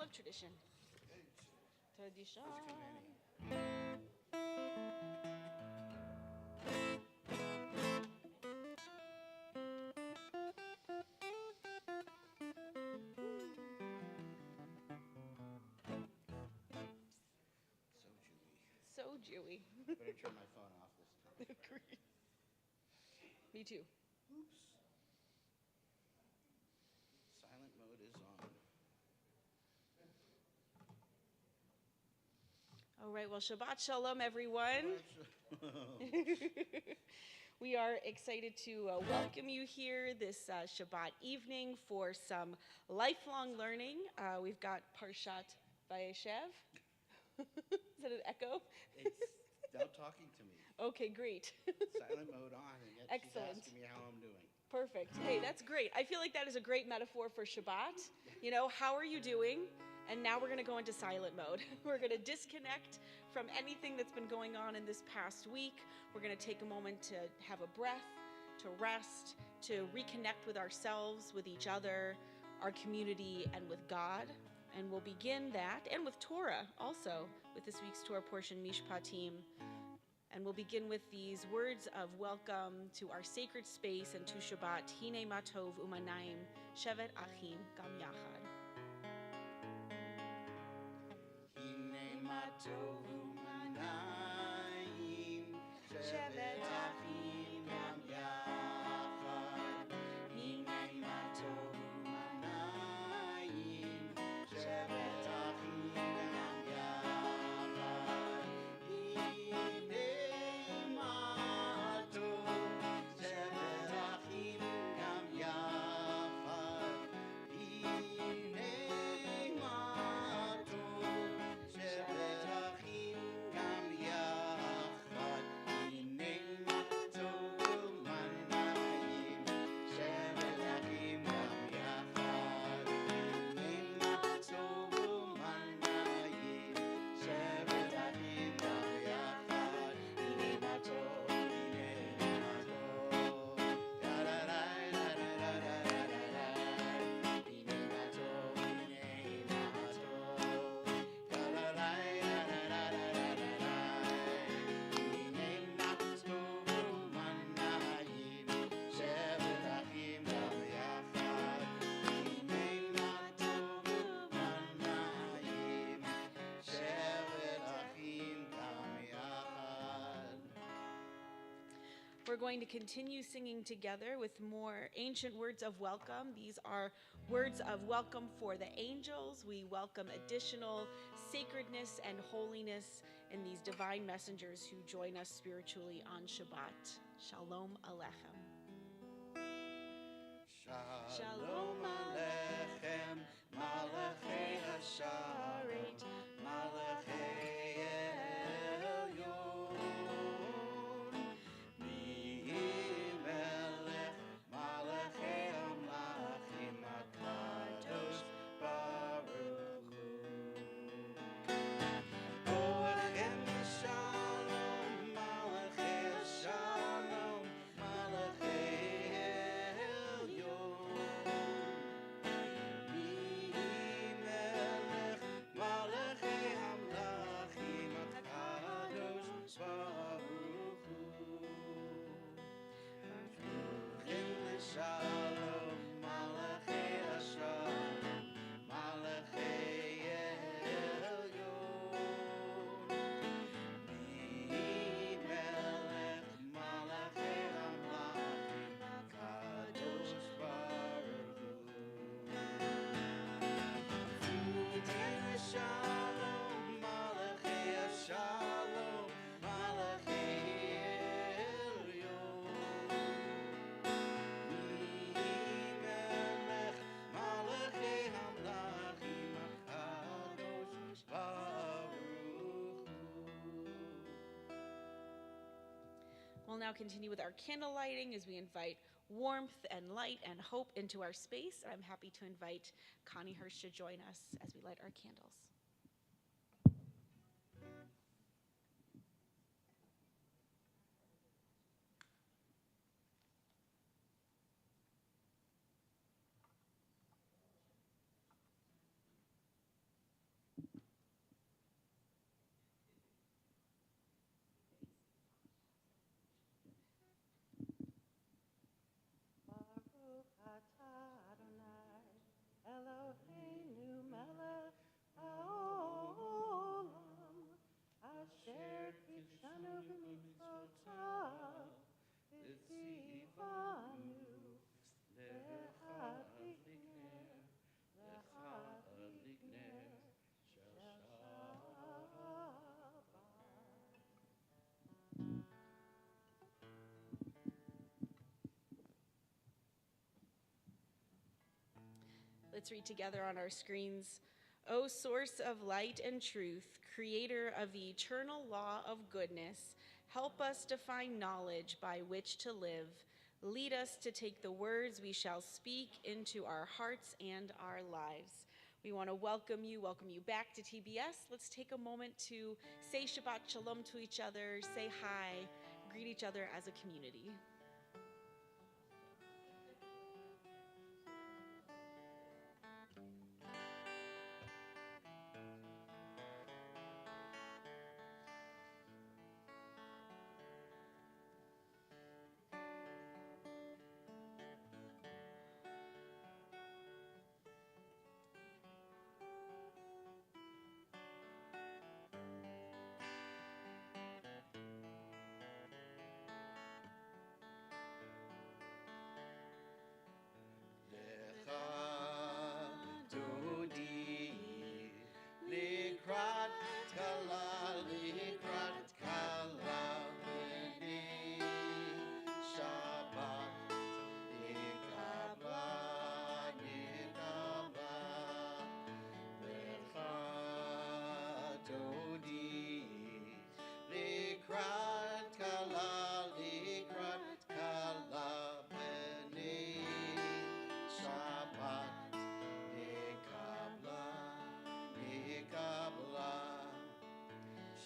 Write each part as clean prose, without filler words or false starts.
love tradition. Tradition. So Jewy. Better turn my phone off this time. Agreed. Me too. Oops. Silent mode is on. All right, well, Shabbat Shalom, everyone. We are excited to welcome you here this Shabbat evening for some lifelong learning. We've got Parshat Vayeshev. Is that an echo? It's now talking to me. Okay, great. Silent mode on, and yet Excellent. she's asking me how I'm doing. Perfect. Hey, that's great. I feel like that is a great metaphor for Shabbat. You know, how are you doing? And now we're going to go into silent mode. We're going to disconnect from anything that's been going on in this past week. We're going to take a moment to have a breath, to rest, to reconnect with ourselves, with each other, our community, and with God. And we'll begin that, and with Torah also, with this week's Torah portion, Mishpatim. And we'll begin with these words of welcome to our sacred space and to Shabbat. Hine ma tov u'manayim, shevet achim gam yachad. Hine ma tov u'manayim, shevet achim gam yachad. Hine ma tov u'manayim, shevet achim gam yachad. Hine ma tov, shevet achim gam yachad. Hine ma tov, shevet achim gam yachad. Hine ma tov u'manayim, shevet achim gam yachad. Hine ma tov u'manayim, shevet achim gam yachad. Hine ma tov, hine ma tov. We're going to continue singing together with more ancient words of welcome. These are words of welcome for the angels. We welcome additional sacredness and holiness in these divine messengers who join us spiritually on Shabbat. Shalom Aleichem. Shalom Aleichem, Malachei Hasharet, Malachei Elyon. Melech, Malachei Amlachim, HaKadosh Baruch Hu. Olechem Shalom, Malachei Shalom, Malachei Elyon. Melech, Malachei Amlachim, HaKadosh Baruch Hu. Shalom, Malachei Shalom, Malachei Elyon. Melech, Malachei Amlachim, Kadosh Baruch Hu. Shalom, Malachei Shalom, Malachei Elyon. We'll now continue with our candle lighting as we invite warmth and light and hope into our space. I'm happy to invite Connie Hirsch to join us as we light our candles. Let's read together on our screens. O source of light and truth, creator of the eternal law of goodness, help us to find knowledge by which to live. Lead us to take the words we shall speak into our hearts and our lives. We want to welcome you back to TBS. Let's take a moment to say Shabbat Shalom to each other, say hi, greet each other as a community.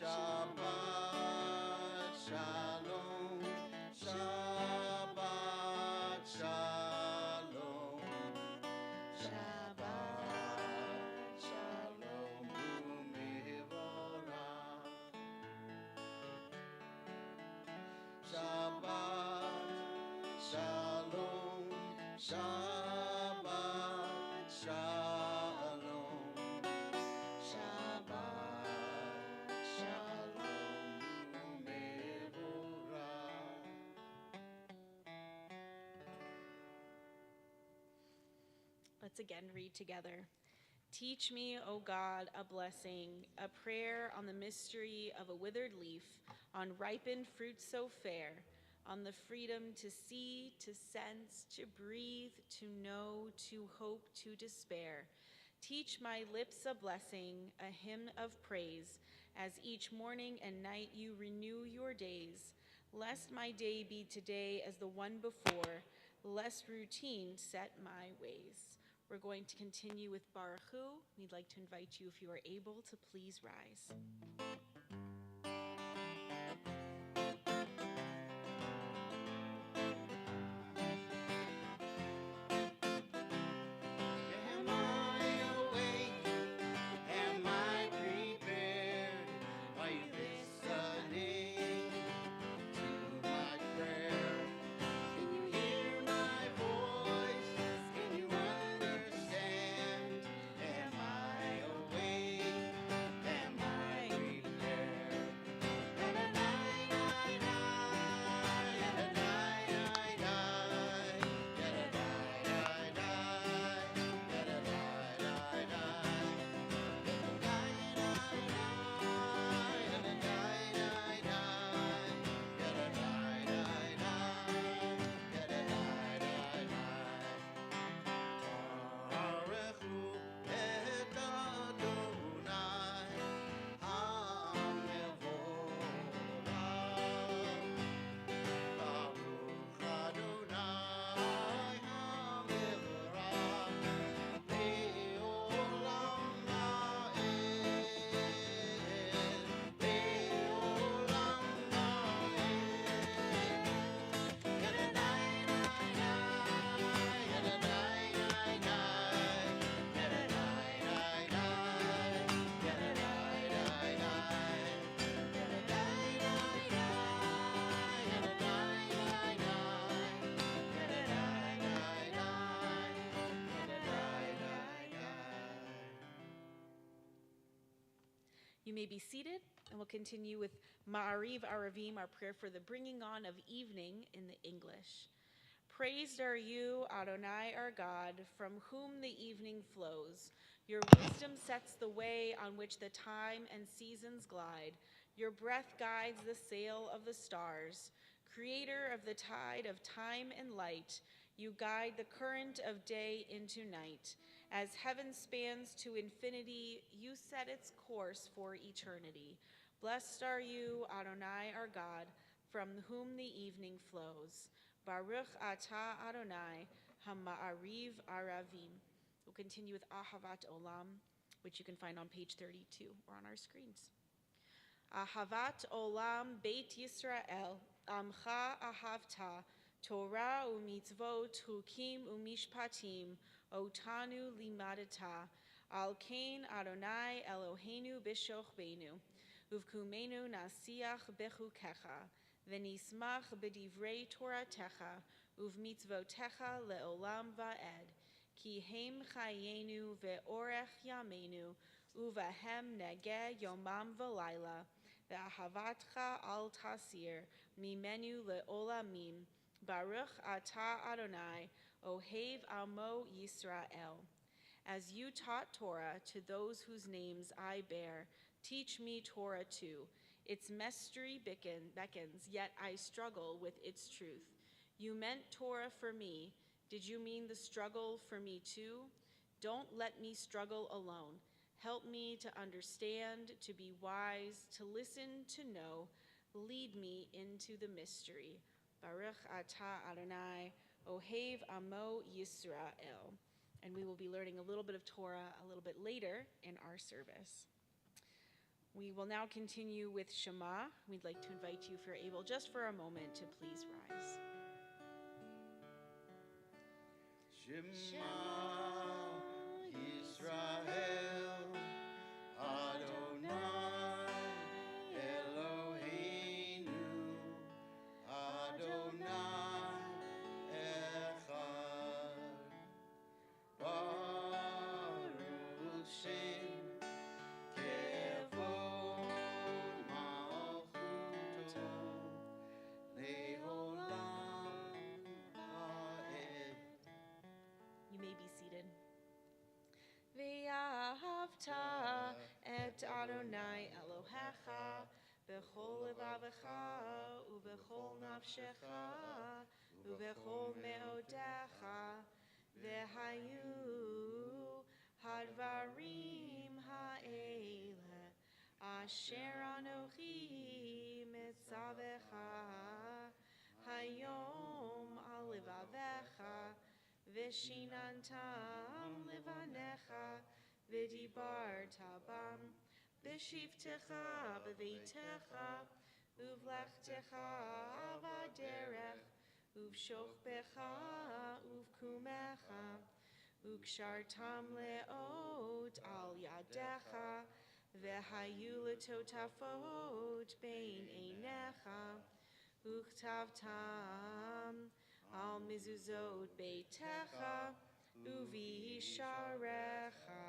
Shabbat Shalom, Shabbat Shalom, Shabbat Shalom u'mevorach. Shabbat Shalom, Shabbat Shalom, Shabbat Shalom u'mevorach. Let's again read together. Teach me, O God, a blessing, a prayer on the mystery of a withered leaf, on ripened fruit so fair, on the freedom to see, to sense, to breathe, to know, to hope, to despair. Teach my lips a blessing, a hymn of praise, as each morning and night you renew your days. Lest my day be today as the one before, lest routine set my ways. We're going to continue with Baruch Hu. We'd like to invite you, if you are able, to please rise. Am I awake? Am I prepared? Are you listening to my prayer? Can you hear my voice? Can you understand? Am I awake? Am I prepared? You may be seated, and we'll continue with Ma'ariv Aravim, our prayer for the bringing on of evening in the English. Praised are you, Adonai, our God, from whom the evening flows. Your wisdom sets the way on which the time and seasons glide. Your breath guides the sail of the stars. Creator of the tide of time and light, you guide the current of day into night. As heaven spans to infinity, you set its course for eternity. Blessed are you, Adonai, our God, from whom the evening flows. Baruch atah Adonai, hama'ariv aravim. We'll continue with Ahavat Olam, which you can find on page 32 or on our screens. Ahavat Olam Beit Yisrael, Amcha Ahavta, Torah u'mitzvot, Chukim u'mishpatim, Otanu limadata, Al Kain Adonai Eloheinu b'shochbeinu, Uvkumenu nasiach bechukecha, V'nismach b'divrei Toratecha, Uvmitzvotecha le'olam va'ed, Ki heim chayenu ve'orech yameinu, Uvahem negeh yomam v'layla, Ve'ahavatcha al tasir, Mimenu le'olamim, Baruch atah Adonai, Ohev amo Yisrael. As you taught Torah to those whose names I bear, teach me Torah too. Its mystery beckons, yet I struggle with its truth. You meant Torah for me. Did you mean the struggle for me too? Don't let me struggle alone. Help me to understand, to be wise, to listen, to know. Lead me into the mystery. Baruch atah Adonai, Ohev amo Yisrael. And we will be learning a little bit of Torah a little bit later in our service. We will now continue with Shema. We'd like to invite you, if you're able, just for a moment, to please rise. Shema Yisrael, Adonai Eloheinu, Adonai Echad, Baruch Shem Kevod Malchuto Le'olam Va'ed. You may be seated. Ve'ahavta et Adonai Elohecha b'chol levavecha u'b'chol nafshecha u'b'chol me'odecha ve'hayu hadvarim ha'ele asher anochi mitzavecha hayom al levavecha Vishinantam livanecha, vidibarta bam, bishivtecha b'veitecha, uvlechtecha vaderech, uvshochbecha uvkumecha, ukshartam leot al yadecha, vehayu letotafot bein einecha, uchtavtam al mizuzot beitecha uvi sharecha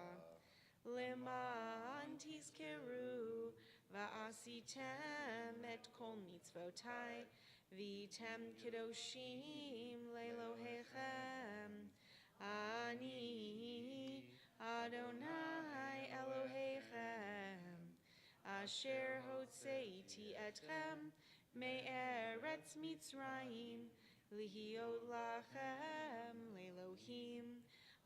leman tizkeru va'asitem et kol mitzvotai vitem kedoshim lelohechem ani Adonai Elohechem asher hotzeiti etchem me'eretz Mitzrayim Lihiot lachem le'elohim,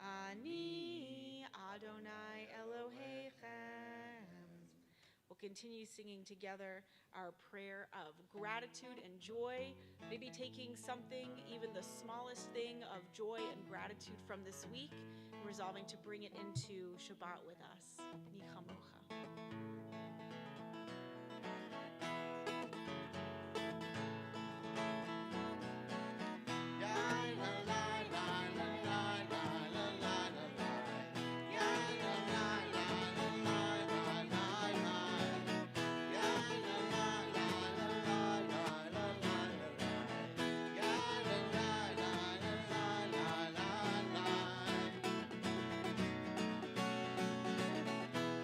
ani Adonai Elohechem. We'll continue singing together our prayer of gratitude and joy, maybe taking something, even the smallest thing of joy and gratitude from this week, and resolving to bring it into Shabbat with us. Mi chamocha.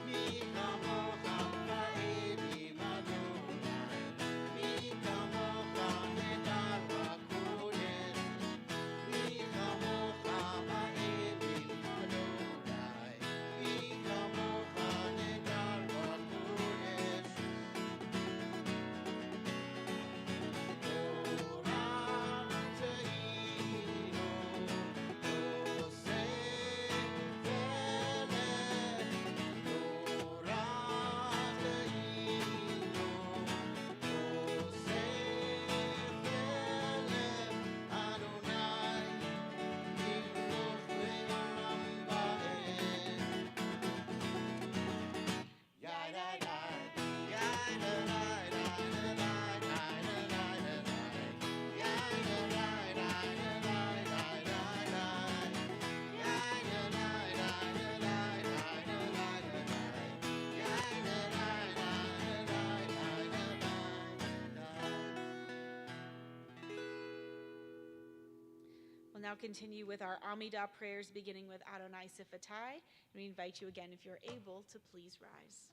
Me We'll now continue with our Amidah prayers, beginning with Adonai Sifatai. And we invite you again, if you're able, to please rise.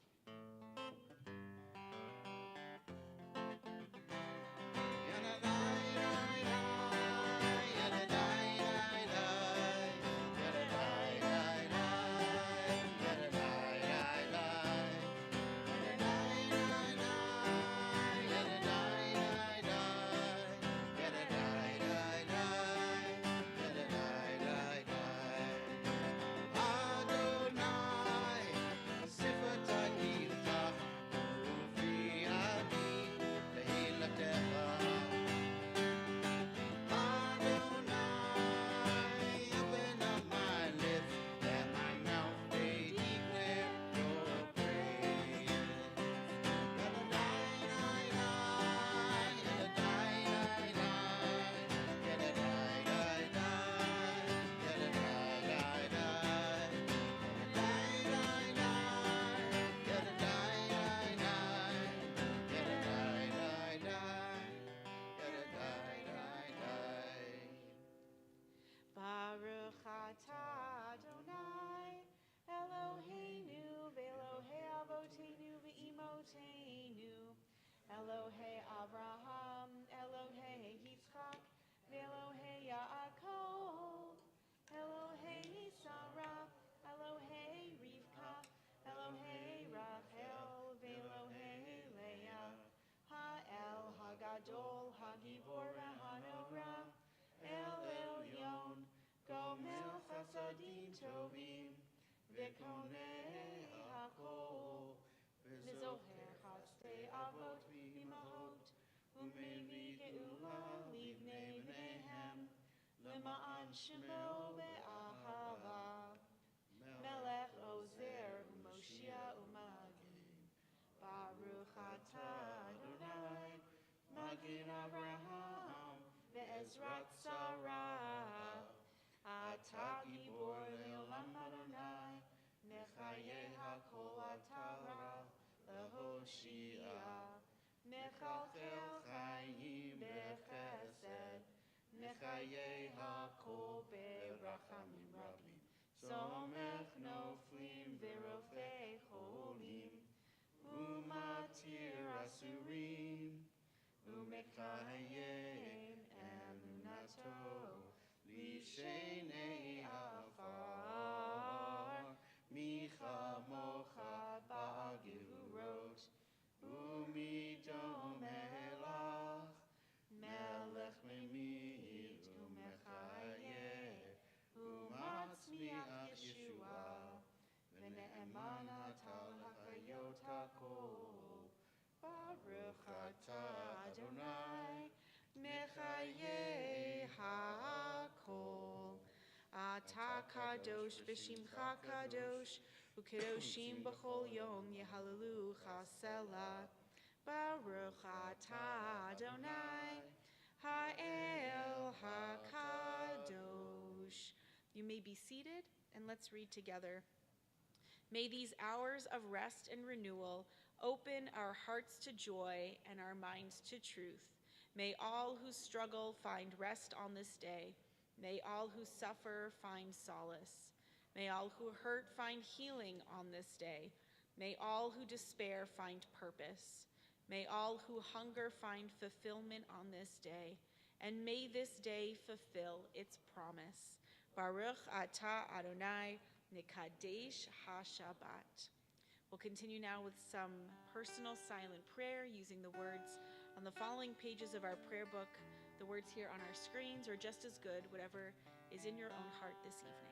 Elohei Avraham, Elohei Yitzchak, Elohei Yaakov, Elohei Sarah, Elohei Rivka, Elohei Rachel, Elohei Leah, Ha'el Hagadol, Hagibor Hanora, El Elyon, Gomel Chasadim Tovim, Vekonei Hakol, V'zoher Chatzei Avot V'imahot, U'mevi Geula Livnei Bneihem, Lema'an Shemo Be'ahava, Melech Ozer U'Moshia U'Magen, Baruch Atah Adonai, Magen Avraham, Ve'ezrat Sarah, Atah Gibor Le'olam Adonai, Mechaye HaKol Atah Lehoshia, Mechalchel Chayim Bechesed, Mechaye HaKol Berachamim Rabim, Somech Noflim V'Rofei Cholim, Umatir Asurim, Umekayem Emunato, Lishenei Afar, Micha Mocha Ba'agevurot, Umidom Elach, Melech Memit Umechayeh, Umatzmiach Yeshua, V'ne'eman Atal HaChayot HaKol, Baruch Atah Adonai, Mechayeh HaKol. Atah Kadosh V'Shimcha Kadosh, U'Kedoshim B'chol Yom Yehalelu Chasela. Baruch Atah Adonai, Ha'el HaKadosh. You may be seated, and let's read together. May these hours of rest and renewal open our hearts to joy and our minds to truth. May all who struggle find rest on this day. May all who suffer find solace. May all who hurt find healing on this day. May all who despair find purpose. May all who hunger find fulfillment on this day. And may this day fulfill its promise. Baruch Atah Adonai Nekadesh HaShabbat. We'll continue now with some personal silent prayer using the words on the following pages of our prayer book. The words here on our screens are just as good, whatever is in your own heart this evening.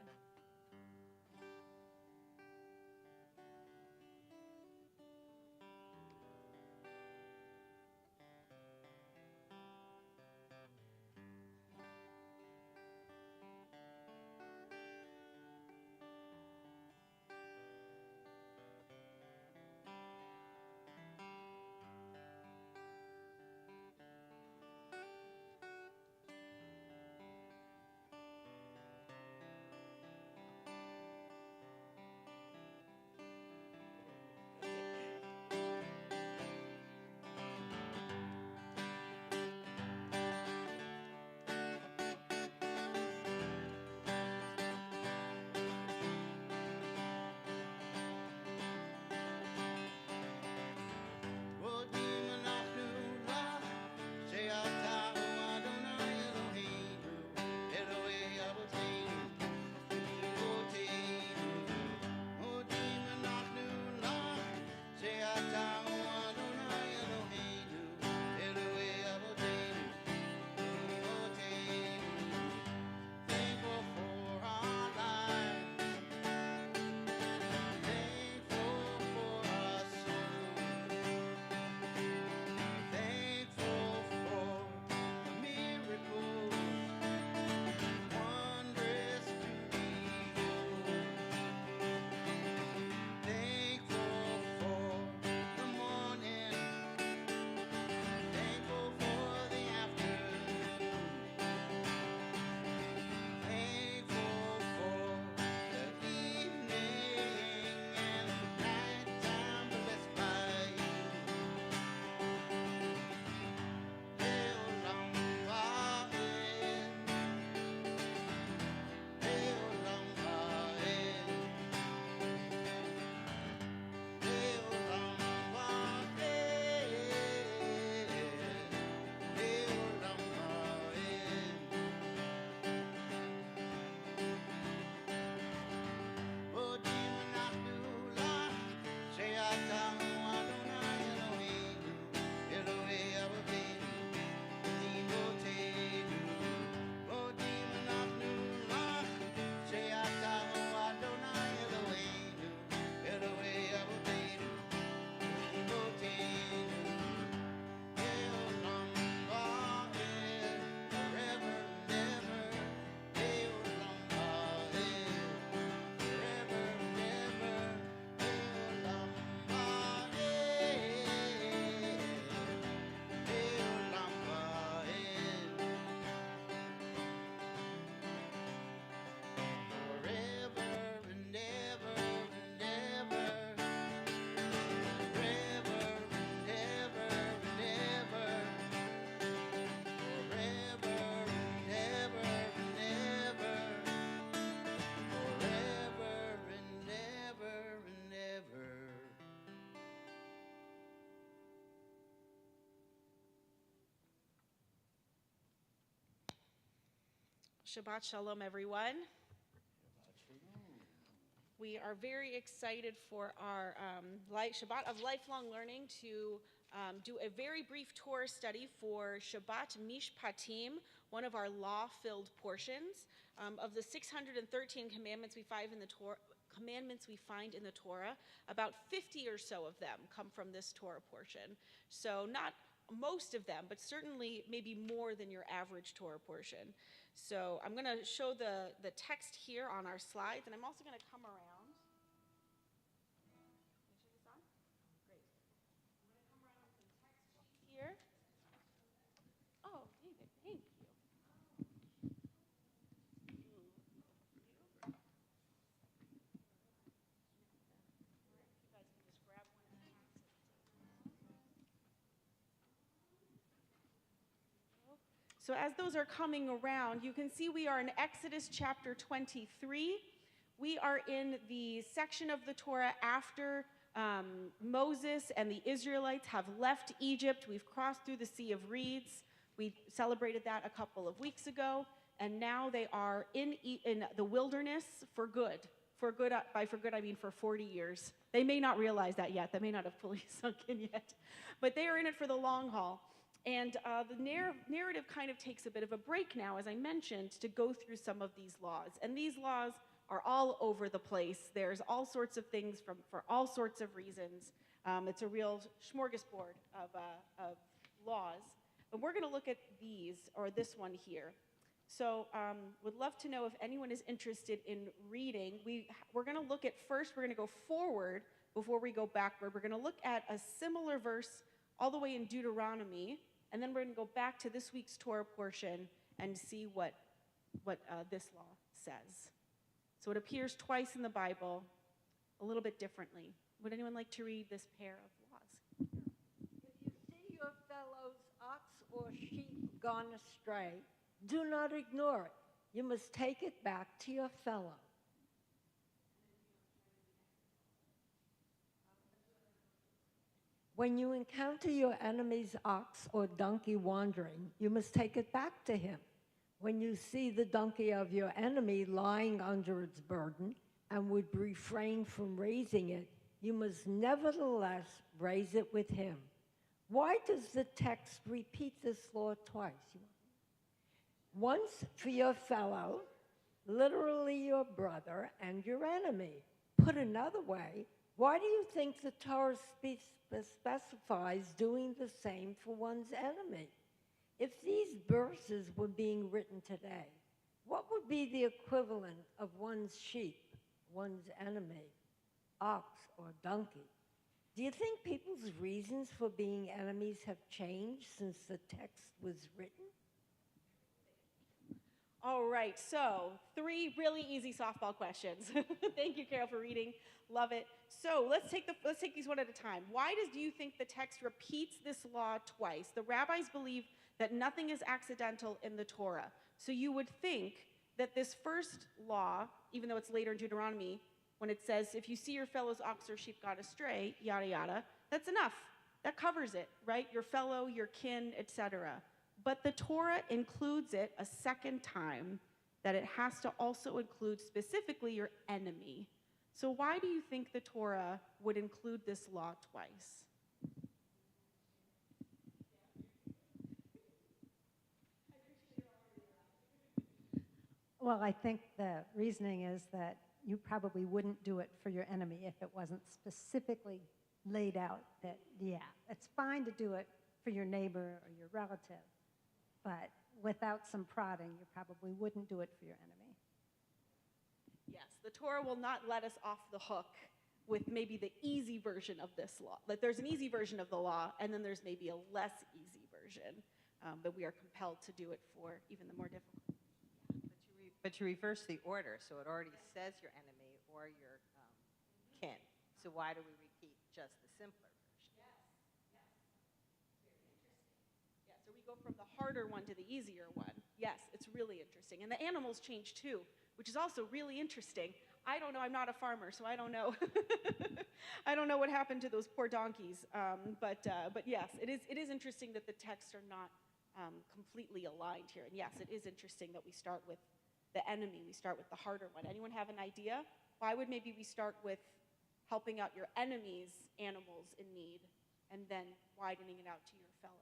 Shabbat Shalom, everyone. We are very excited for our Shabbat of Lifelong Learning to do a very brief Torah study for Shabbat Mishpatim, one of our law-filled portions. Of the 613 commandments we find in the Torah, about 50 or so of them come from this Torah portion. So not most of them, but certainly maybe more than your average Torah portion. So I'm going to show the text here on our slides, and I'm also going to come around. Make sure this on? Great. I'm going to come around with some text sheets here. Oh, David, thank you. You guys can just grab one of the texts. So as those are coming around, you can see we are in Exodus chapter 23. We are in the section of the Torah after Moses and the Israelites have left Egypt. We've crossed through the Sea of Reeds. We celebrated that a couple of weeks ago. And now they are in the wilderness for good. For good, I mean for 40 years. They may not realize that yet. That may not have fully sunk in yet. But they are in it for the long haul. And the narrative kind of takes a bit of a break now, as I mentioned, to go through some of these laws. And these laws are all over the place. There's all sorts of things for all sorts of reasons. It's a real smorgasbord of laws. And we're going to look at these, or this one here. So would love to know if anyone is interested in reading. We're going to look at first, we're going to go forward before we go backward. We're going to look at a similar verse all the way in Deuteronomy. And then we're going to go back to this week's Torah portion and see what this law says. So it appears twice in the Bible, a little bit differently. Would anyone like to read this pair of laws? If you see your fellow's ox or sheep gone astray, do not ignore it. You must take it back to your fellow. When you encounter your enemy's ox or donkey wandering, you must take it back to him. When you see the donkey of your enemy lying under its burden and would refrain from raising it, you must nevertheless raise it with him. Why does the text repeat this law twice? Once for your fellow, literally your brother and your enemy. Put another way, why do you think the Torah specifies doing the same for one's enemy? If these verses were being written today, what would be the equivalent of one's sheep, one's enemy, ox, or donkey? Do you think people's reasons for being enemies have changed since the text was written? All right, so 3 really easy softball questions. Thank you, Carol, for reading. Love it. So let's take these one at a time. Why do you think the text repeats this law twice? The rabbis believe that nothing is accidental in the Torah. So you would think that this first law, even though it's later in Deuteronomy, when it says, if you see your fellow's ox or sheep gone astray, yada, yada, that's enough. That covers it, right? Your fellow, your kin, etc. But the Torah includes it a second time, that it has to also include specifically your enemy. So why do you think the Torah would include this law twice? Well, I think the reasoning is that you probably wouldn't do it for your enemy if it wasn't specifically laid out that, yeah, it's fine to do it for your neighbor or your relative, but without some prodding, you probably wouldn't do it for your enemy. Yes, the Torah will not let us off the hook with maybe the easy version of this law. Like there's an easy version of the law, and then there's maybe a less easy version, but we are compelled to do it for even the more difficult. But you reverse the order, so it already says your enemy or your kin. So why do we repeat just the simpler version? Yes. Very interesting. Yeah, so we go from the harder one to the easier one. Yes, it's really interesting. And the animals change too, which is also really interesting. I don't know, I'm not a farmer, so I don't know. I don't know what happened to those poor donkeys. But yes, it is interesting that the texts are not completely aligned here. And yes, it is interesting that we start with the enemy. We start with the harder one. Anyone have an idea? Why would maybe we start with helping out your enemy's animals in need and then widening it out to your fellow?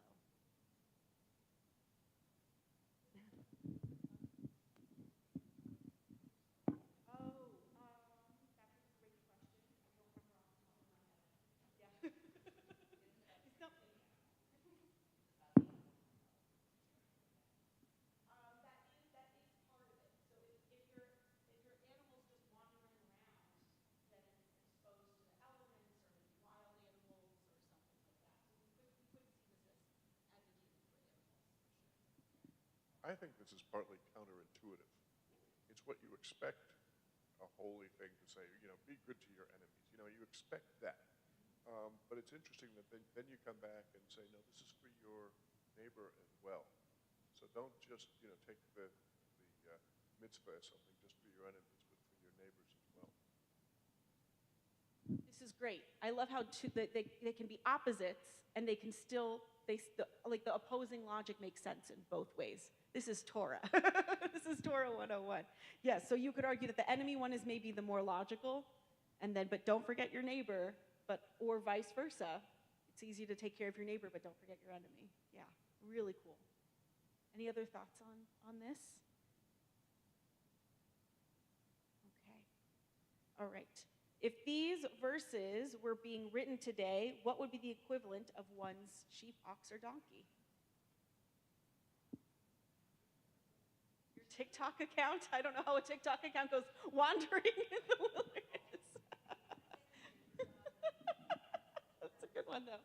I think this is partly counterintuitive. It's what you expect a holy thing to say, be good to your enemies. You expect that. But it's interesting that then you come back and say, no, this is for your neighbor as well. So don't just, take the mitzvah as something just for your enemies, but for your neighbors as well. This is great. I love how they can be opposites and they like the opposing logic makes sense in both ways. This is Torah. This is Torah 101. Yes, so you could argue that the enemy one is maybe the more logical, but don't forget your neighbor, or vice versa. It's easy to take care of your neighbor, but don't forget your enemy. Yeah, really cool. Any other thoughts on this? Okay. All right. If these verses were being written today, what would be the equivalent of one's sheep, ox, or donkey? Your TikTok account? I don't know how a TikTok account goes wandering in the wilderness. That's a good one, though.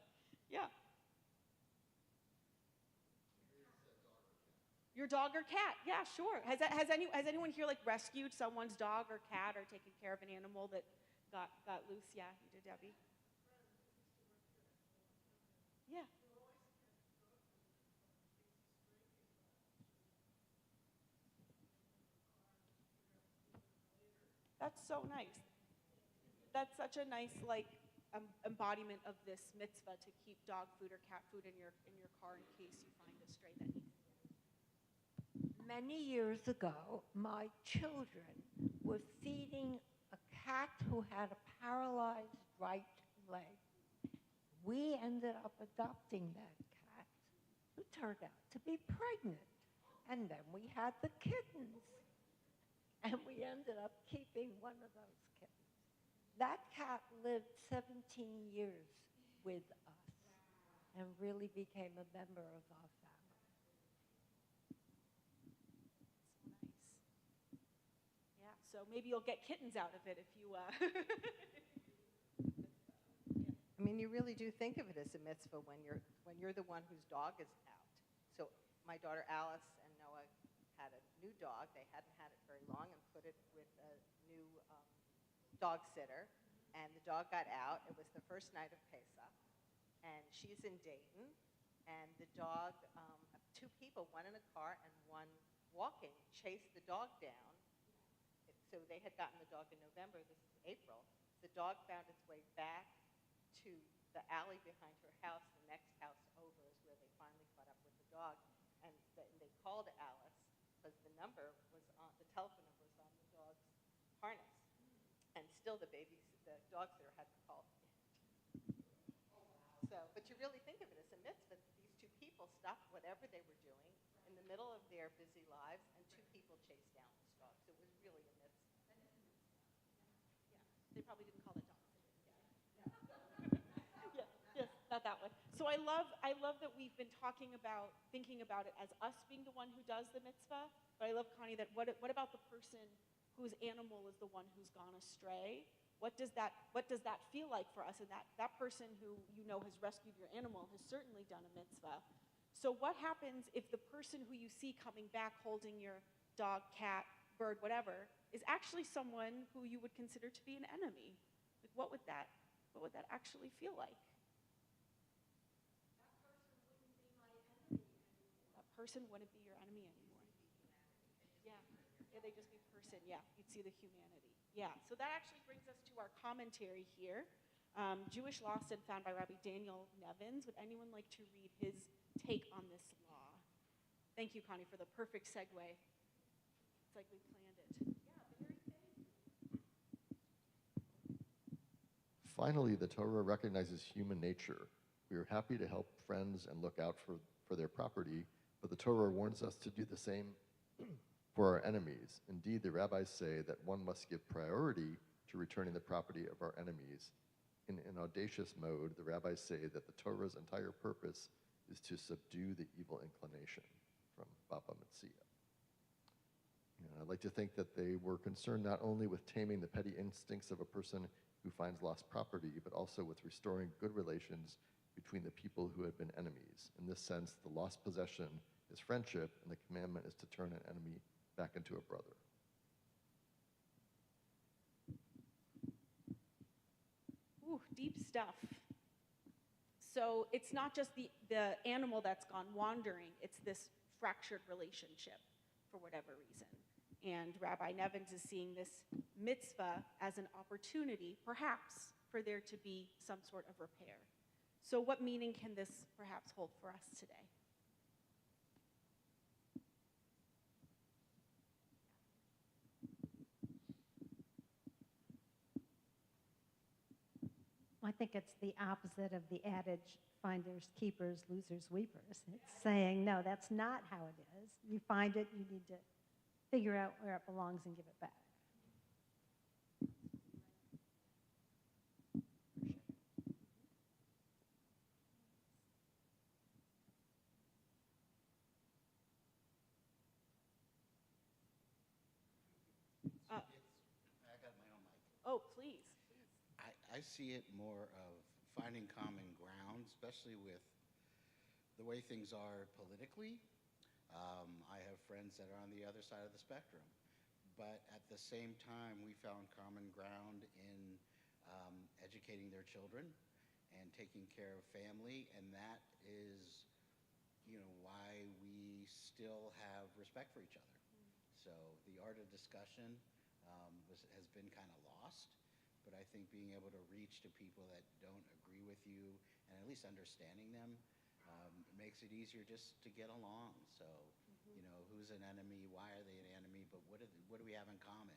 Yeah. Your dog or cat? Yeah, sure. Has anyone here rescued someone's dog or cat or taken care of an animal that got loose? Yeah, you did, Debbie. Yeah. That's so nice. That's such a nice embodiment of this mitzvah to keep dog food or cat food in your car in case you find a stray that needs. Many years ago, my children were feeding a cat who had a paralyzed right leg. We ended up adopting that cat, who turned out to be pregnant. And then we had the kittens. And we ended up keeping one of those kittens. That cat lived 17 years with us and really became a member of our family. So maybe you'll get kittens out of it if you. I mean, you really do think of it as a mitzvah when you're the one whose dog is out. So my daughter Alice and Noah had a new dog. They hadn't had it very long and put it with a new dog sitter. And the dog got out. It was the first night of Pesach. And she's in Dayton. And the dog, two people, one in a car and one walking, chased the dog down. So they had gotten the dog in November. This is April. The dog found its way back to the alley behind her house. The next house over is where they finally caught up with the dog. And they called Alice because the telephone number was on the dog's harness. And still the dog sitter hadn't called yet. So, but you really think of it as a mitzvah that these two people stopped whatever they were doing in the middle of their busy lives, and two people chased down this dog. So it was really a mitzvah. They probably didn't call it dog sitter. Yeah. Yes, not that one. So I love that we've been thinking about it as us being the one who does the mitzvah. But I love, Connie, that what about the person whose animal is the one who's gone astray? What does that feel like for us? And that person who has rescued your animal has certainly done a mitzvah. So what happens if the person who you see coming back holding your dog, cat, bird, whatever, is actually someone who you would consider to be an enemy? Like, what would that actually feel like? That person wouldn't be your enemy anymore. Yeah, they'd just be person. Yeah, you'd see the humanity. Yeah, so that actually brings us to our commentary here. Jewish Law Study found by Rabbi Daniel Nevins. Would anyone like to read his take on this law? Thank you, Connie, for the perfect segue. It's like we planned it. Finally, the Torah recognizes human nature. We are happy to help friends and look out for their property, but the Torah warns us to do the same for our enemies. Indeed, the rabbis say that one must give priority to returning the property of our enemies. In an audacious mode, the rabbis say that the Torah's entire purpose is to subdue the evil inclination, from Baba Metzia. I'd like to think that they were concerned not only with taming the petty instincts of a person who finds lost property, but also with restoring good relations between the people who had been enemies. In this sense, the lost possession is friendship, and the commandment is to turn an enemy back into a brother. Ooh, deep stuff. So it's not just the animal that's gone wandering, it's this fractured relationship for whatever reason. And Rabbi Nevins is seeing this mitzvah as an opportunity, perhaps, for there to be some sort of repair. So what meaning can this perhaps hold for us today? I think it's the opposite of the adage, finders, keepers, losers, weepers. It's saying, no, that's not how it is. You find it, you need to figure out where it belongs and give it back. I got my own mic. Oh, please. I see it more of finding common ground, especially with the way things are politically. I have friends that are on the other side of the spectrum. But at the same time, we found common ground in educating their children and taking care of family. And that is, why we still have respect for each other. So the art of discussion has been kind of lost. But I think being able to reach to people that don't agree with you and at least understanding them makes it easier just to get along. So, who's an enemy? Why are they an enemy? But what do we have in common?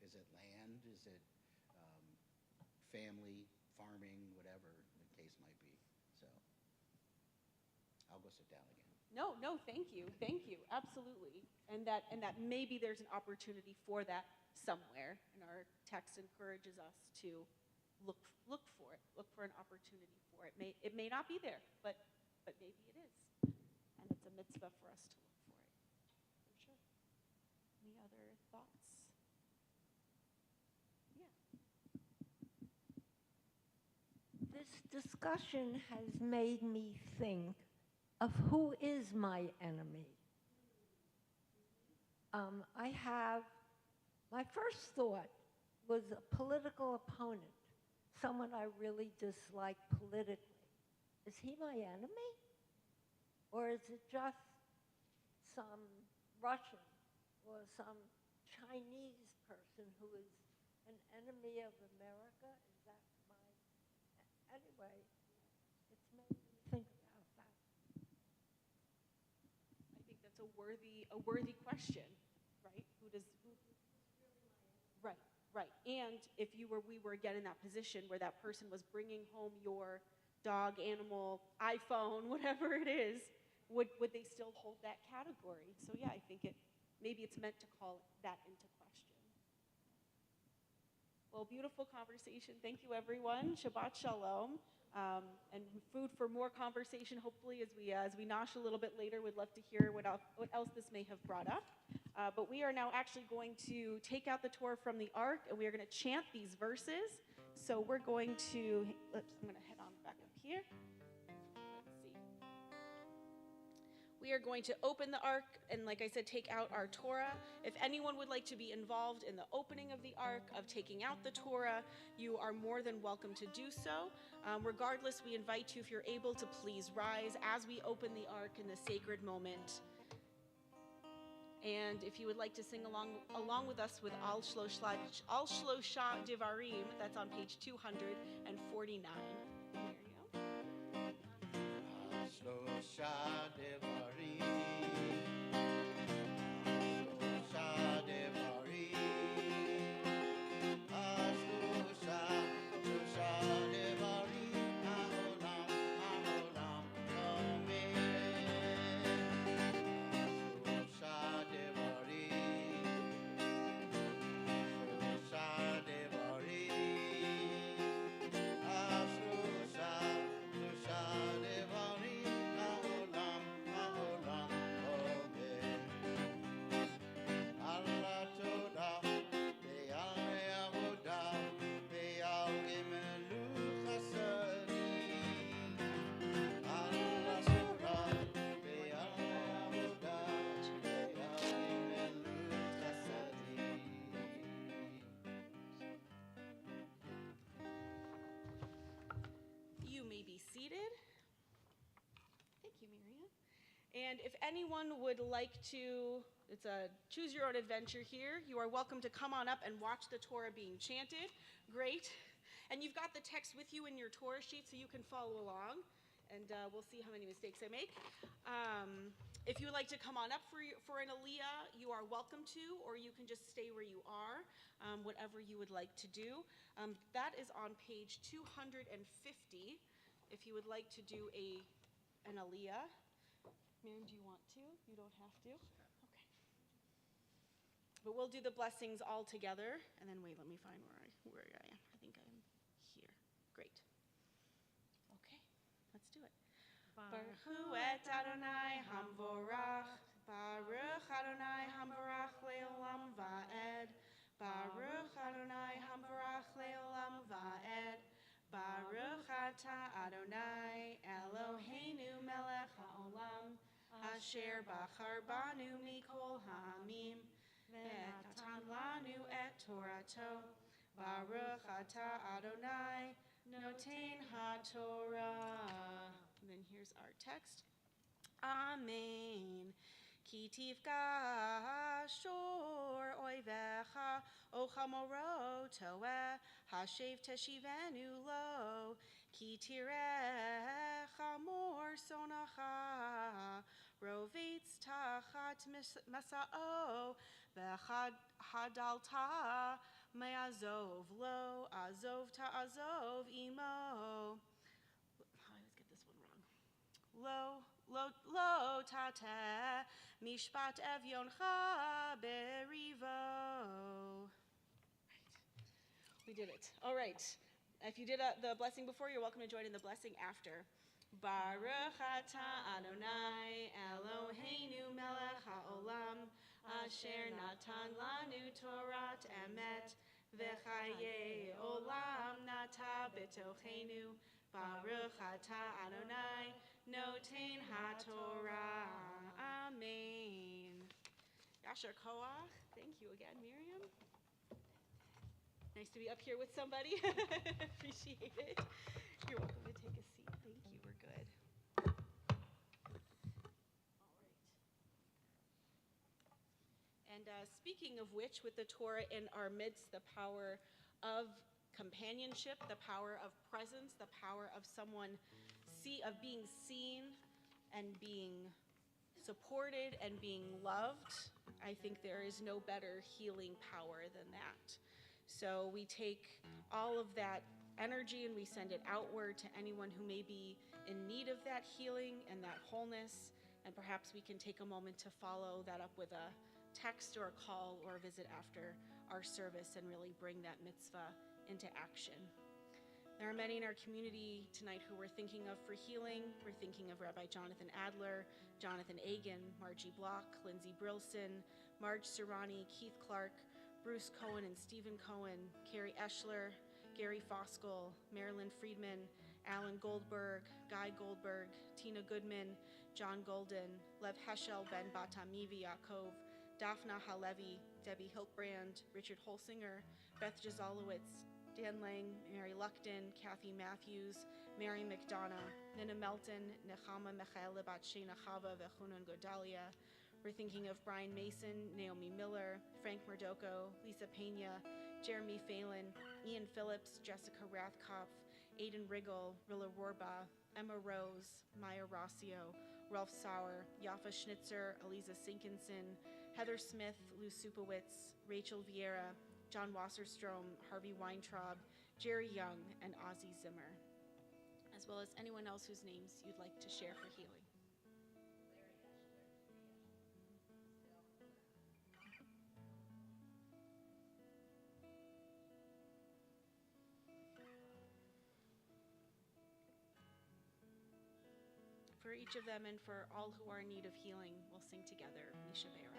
Is it land? Is it family, farming, whatever the case might be? So I'll go sit down again. No, thank you. Absolutely. And that maybe there's an opportunity for that somewhere, and our text encourages us to look for it, look for an opportunity for it. It may not be there, but maybe it is, and it's a mitzvah for us to look for it. For sure. Any other thoughts? Yeah. This discussion has made me think of who is my enemy. My first thought was a political opponent, someone I really dislike politically. Is he my enemy? Or is it just some Russian or some Chinese person who is an enemy of America? Is that anyway, it's made me think about that. I think that's a worthy question, right? Right. And if we were again in that position where that person was bringing home your dog, animal, iPhone, whatever it is, would they still hold that category? So yeah, I think maybe it's meant to call that into question. Well, beautiful conversation. Thank you, everyone. Shabbat Shalom. And food for more conversation, hopefully, as we nosh a little bit later. We'd love to hear what else this may have brought up. But we are now actually going to take out the Torah from the Ark, and we are going to chant these verses. So we're going to, I'm going to head on back up here. Let's see. We are going to open the Ark, and like I said, take out our Torah. If anyone would like to be involved in the opening of the Ark, of taking out the Torah, you are more than welcome to do so. Regardless, we invite you, if you're able, to please rise as we open the Ark in the sacred moment. And if you would like to sing along with us with Al Shlosha Divarim, that's on page 249. Here you go. Shlosha Devarim, Shlosha Devarim. And if anyone would like to, it's a choose your own adventure here. You are welcome to come on up and watch the Torah being chanted. Great. And you've got the text with you in your Torah sheet so you can follow along. And we'll see how many mistakes I make. If you would like to come on up for an aliyah, you are welcome to, or you can just stay where you are, whatever you would like to do. That is on page 250. If you would like to do an aliyah. Miriam, do you want to? You don't have to? Okay. But we'll do the blessings all together. And then wait, let me find where I am. I think I'm here. Great. Okay, let's do it. Baruch hu et Adonai hamvorach. Baruch Adonai hamvorach leolam va'ed. Baruch Adonai hamvorach leolam va'ed. Baruch atah Adonai Eloheinu melech haolam. Asher bachar banu mikol ha'amim, ve'natan lanu et Torato. Baruch atah Adonai, noten ha'Torah. And then here's our text. Amen. Ki tifka shor oivecha, o chamoro toeh, hashev teshivenu lo, ki tireh chamor sonacha, rovetz tachat masa'o, v'hadalta me'azov lo, azov ta'azov imo. I always get this one wrong. Lo tate mishpat evyoncha berivo. Right. We did it. All right. If you did the blessing before, you're welcome to join in the blessing after. Baruch atah Adonai Eloheinu melech haolam, asher natan lanu Torat emet, v'chaye olam nata b'tochenu. Baruch atah Adonai noten ha'Torah. Amen. Yasher koach. Thank you again, Miriam. Nice to be up here with somebody. Appreciate it. You're welcome to take a seat. Thank you. We're good. All right. And speaking of which, with the Torah in our midst, the power of companionship, the power of presence, the power of of being seen and being supported and being loved. I think there is no better healing power than that. So we take all of that energy and we send it outward to anyone who may be in need of that healing and that wholeness. And perhaps we can take a moment to follow that up with a text or a call or a visit after our service and really bring that mitzvah into action. There are many in our community tonight who we're thinking of for healing. We're thinking of Rabbi Jonathan Adler, Jonathan Agan, Margie Block, Lindsay Brilson, Marge Serrani, Keith Clark, Bruce Cohen and Stephen Cohen, Carrie Eschler, Gary Foskell, Marilyn Friedman, Alan Goldberg, Guy Goldberg, Tina Goodman, John Golden, Lev Heschel, Ben Batamivi Yaakov, Daphna Halevi, Debbie Hiltbrand, Richard Holsinger, Beth Jazalowitz, Dan Lang, Mary Luckton, Kathy Matthews, Mary McDonough, Nina Melton, Nechama Michaela Batshena Chava Vechunan Godalia. We're thinking of Brian Mason, Naomi Miller, Frank Murdoko, Lisa Pena, Jeremy Phelan, Ian Phillips, Jessica Rathkopf, Aidan Riggle, Rilla Rorba, Emma Rose, Maya Rossio, Ralph Sauer, Yafa Schnitzer, Eliza Sinkinson, Heather Smith, Lou Supowitz, Rachel Vieira, John Wasserstrom, Harvey Weintraub, Jerry Young, and Ozzie Zimmer, as well as anyone else whose names you'd like to share for healing. For each of them and for all who are in need of healing, we'll sing together, Misha Beirach.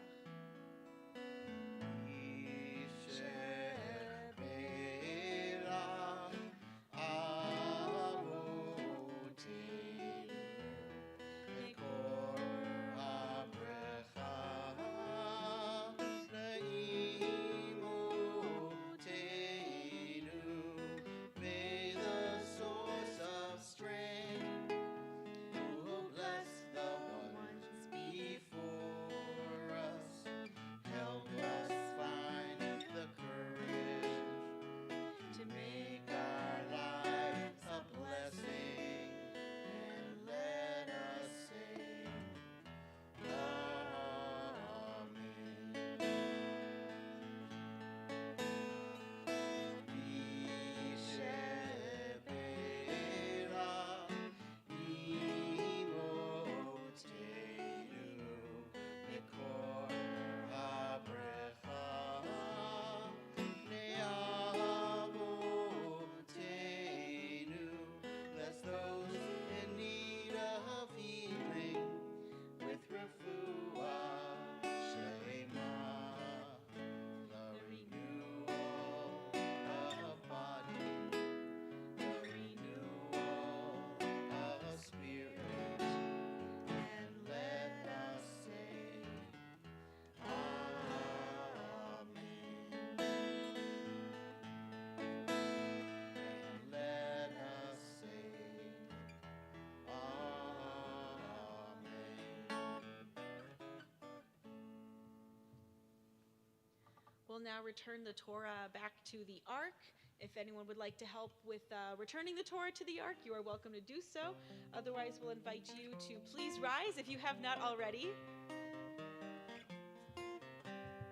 will now return the Torah back to the ark. If anyone would like to help with returning the Torah to the ark, you are welcome to do so. Otherwise, we'll invite you to please rise if you have not already.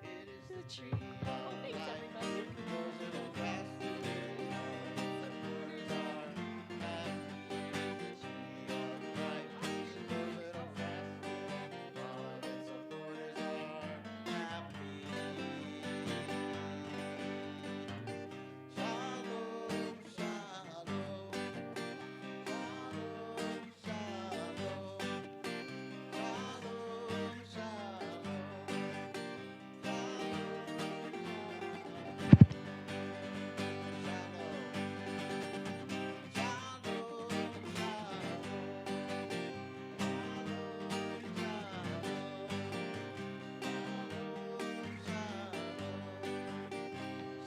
It is the tree of Thanks, life. everybody. Those that hold fast to it, supporters are happy. The tree of life. Those that hold fast to it, all of its supporters are happy. Shalom, shalom, shalom,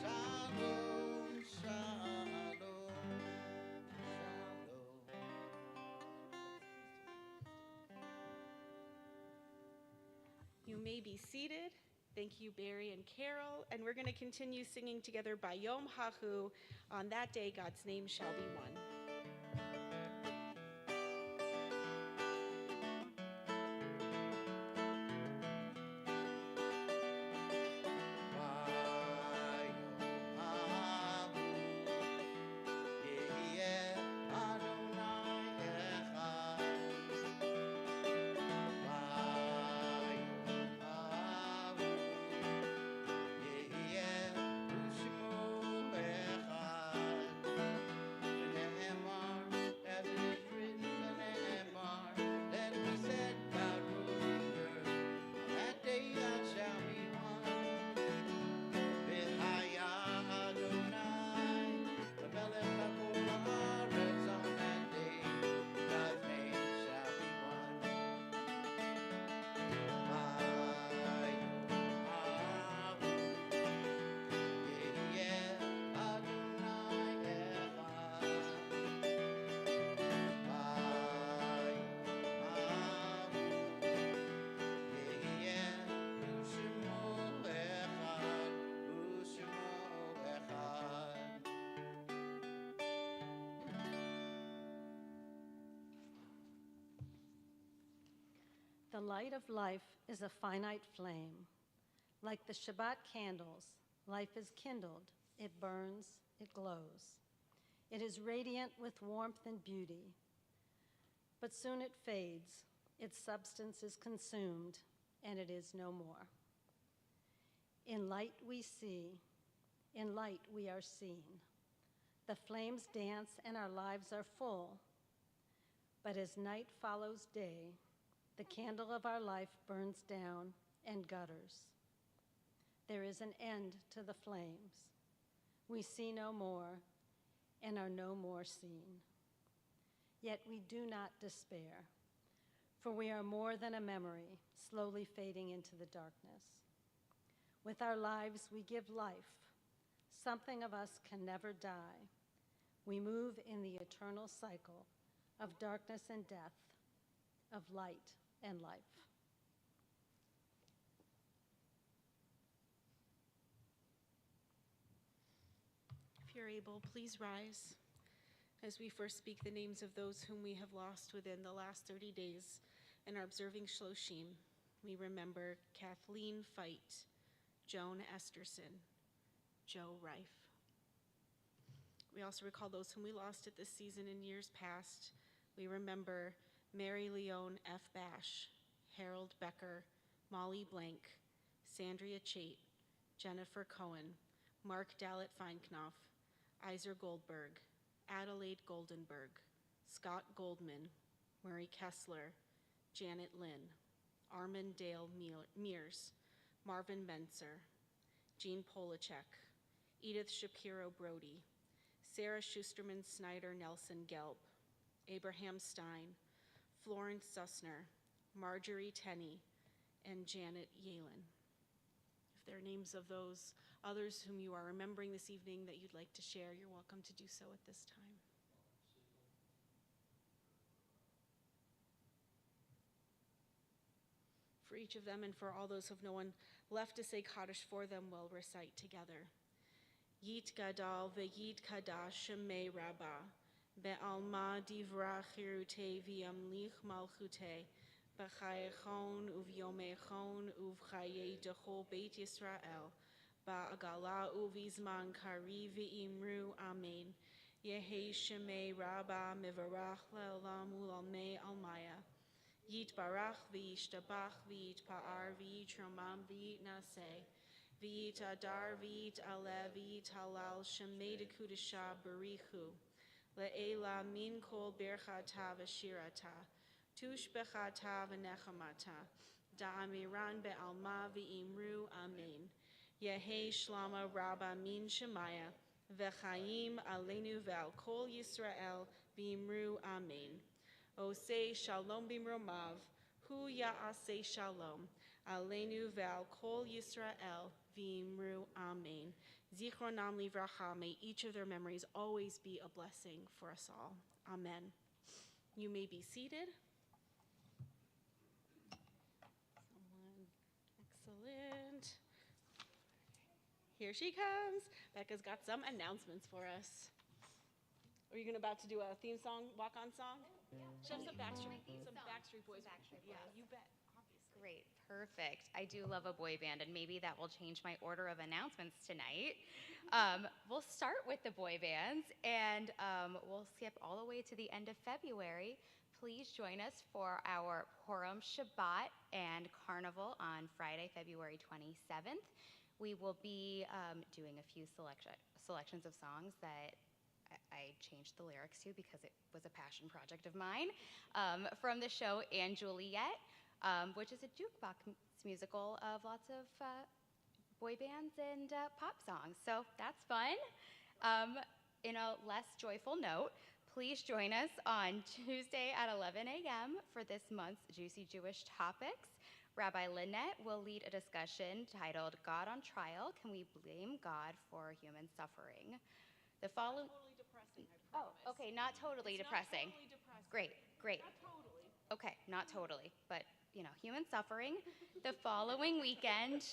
shalom, shalom, You may be seated. Thank you, Barry and Carol. And we're going to continue singing together Bayom Hahu. On that day, God's name shall be one. The light of life is a finite flame. Like the Shabbat candles, life is kindled, it burns, it glows. It is radiant with warmth and beauty. But soon it fades, its substance is consumed, and it is no more. In light we see, in light we are seen. The flames dance and our lives are full. But as night follows day, the candle of our life burns down and gutters. There is an end to the flames. We see no more and are no more seen. Yet we do not despair, for we are more than a memory slowly fading into the darkness. With our lives, we give life. Something of us can never die. We move in the eternal cycle of darkness and death, of light and life. If you're able, please rise as we first speak the names of those whom we have lost within the last 30 days and are observing Shloshim. We remember Kathleen Feit, Joan Esterson, Joe Reif. We also recall those whom we lost at this season in years past. We remember Mary Leone F. Bash, Harold Becker, Molly Blank, Sandria Chait, Jennifer Cohen, Mark Dallet Feinknopf, Iser Goldberg, Adelaide Goldenberg, Scott Goldman, Murray Kessler, Janet Lynn, Armin Dale Mears, Marvin Menser, Jean Polachek, Edith Shapiro Brody, Sarah Schusterman Snyder Nelson Gelb, Abraham Stein, Florence Sussner, Marjorie Tenney, and Janet Yalen. If there are names of those others whom you are remembering this evening that you'd like to share, you're welcome to do so at this time. For each of them and for all those who have no one left to say Kaddish for them, we'll recite together. Yit Gadal ve'yit Kadash Shemei Rabbah, be'alma divra chirute v'yamlich malchute, b'chayechon uv'yomechon uv'chaye dechol Beit Yisrael, ba'agala uv'izman kari v'imru amen. Yehi Shemei Rabbah mivarach le'olam u'lalmei almaya. Yit barach v'yishtabach v'yit pa'ar v'yit romam v'yit naseh. V'yit adar v'yit aleh v'yit halal shemei dekudesha barichu. Le'ela min kol birchata v'shirata. Tush bechata v'nechamata. Da'amiran be'alma v'imru amen. Yehi shlama rabba min shemaya. V'chaim aleinu ve'al kol Yisrael v'imru amen. Osei shalom bimromav. Hu ya'aseh shalom. Aleinu ve'al kol Yisrael v'imru amen. Zichronam livracha. May each of their memories always be a blessing for us all. Amen. You may be seated. Excellent. Here she comes. Becca's got some announcements for us. Are you about to do a theme song, walk-on song? She has some Backstreet Boys. Yeah, you bet. Obviously. Great, perfect. I do love a boy band, and maybe that will change my order of announcements tonight. We'll start with the boy bands, and we'll skip all the way to the end of February. Please join us for our Purim Shabbat and Carnival on Friday, February 27th. We will be doing a few selections of songs that I changed the lyrics to because it was a passion project of mine, from the show And Juliet, which is a jukebox musical of lots of boy bands and pop songs. So that's fun. In a less joyful note, please join us on Tuesday at 11 a.m. for this month's Juicy Jewish Topics. Rabbi Lynette will lead a discussion titled God on Trial, Can We Blame God for Human Suffering? The following... Not totally depressing, I promise. Oh, okay, not totally depressing. Not totally depressing. Great, great. Not totally. Okay, not totally, but, human suffering. The following weekend,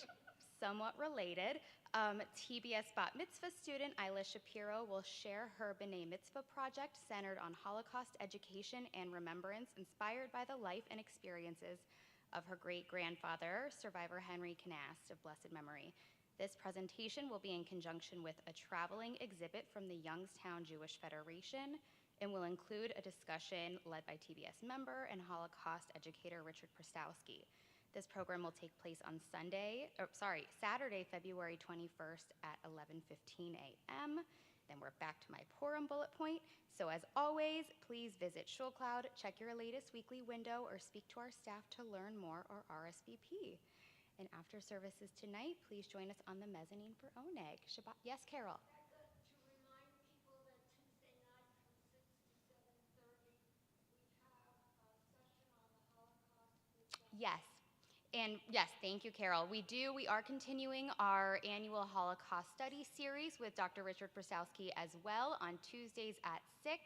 somewhat related, TBS Bat Mitzvah student Isla Shapiro will share her B'nai Mitzvah project centered on Holocaust education and remembrance, inspired by the life and experiences of her great-grandfather, survivor Henry Knast of blessed memory. This presentation will be in conjunction with a traveling exhibit from the Youngstown Jewish Federation and will include a discussion led by TBS member and Holocaust educator Richard Prostowski. This program will take place on Saturday, February 21st at 11:15 a.m. Then we're back to my Purim bullet point. So as always, please visit ShulCloud, check your latest weekly window, or speak to our staff to learn more or RSVP. And after services tonight, please join us on the mezzanine for Oneg. Shabbat. Yes, Carol. Yes. And yes, thank you, Carol. We are continuing our annual Holocaust study series with Dr. Richard Prostowski as well on Tuesdays at 6.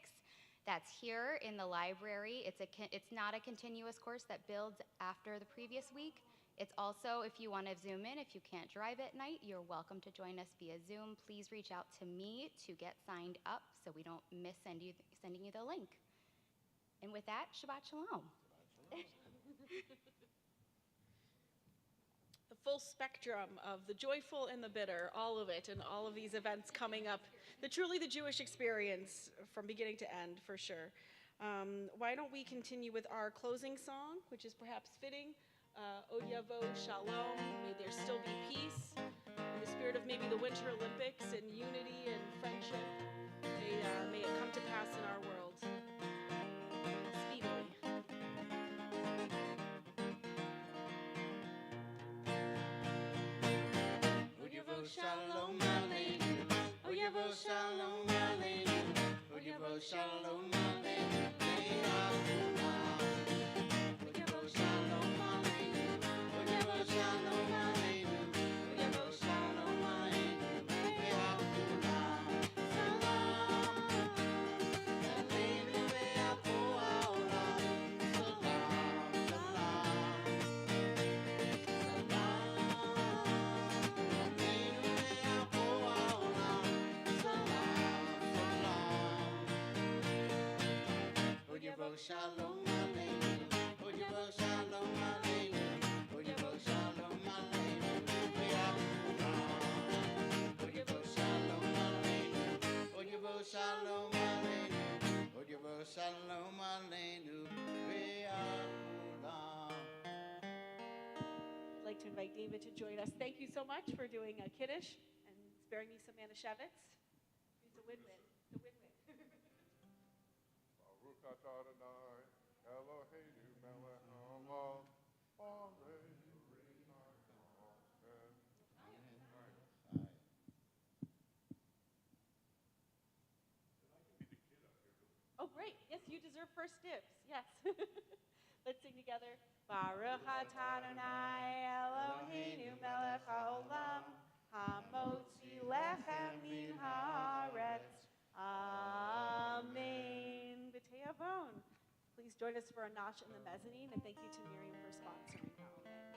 That's here in the library. It's not a continuous course that builds after the previous week. It's also, if you want to Zoom in, if you can't drive at night, you're welcome to join us via Zoom. Please reach out to me to get signed up so we don't miss sending you the link. And with that, Shabbat Shalom. The full spectrum of the joyful and the bitter, all of it, and all of these events coming up. Truly the Jewish experience from beginning to end, for sure. Why don't we continue with our closing song, which is perhaps fitting. O Yavo Shalom, may there still be peace. In the spirit of maybe the Winter Olympics and unity and friendship, may it come to pass in our world speedily. O Yavo Shalom Aleinu, O Yavo Shalom Aleinu, O Yavo Shalom Aleinu, Shalom Aleinu, Oyevo Shalom Aleinu, Oyevo Shalom Aleinu, Oyevo Shalom Aleinu, Oyevo Shalom Aleinu, Oyevo Shalom Aleinu, I'd like to invite David to join us. Thank you so much for doing a Kiddush and sparing me some Manischewitz. It's a win-win. It's a win-win. Baruch atah Adonai, Eloheinu melech haolam, Amen. Oh, great. Yes, you deserve first dibs. Yes. Let's sing together. Baruch atah Adonai Eloheinu melech haolam, hamotzi lechem min haaretz. Amen. B'te'avon. Please join us for a notch in the mezzanine, and thank you to Miriam for sponsoring that.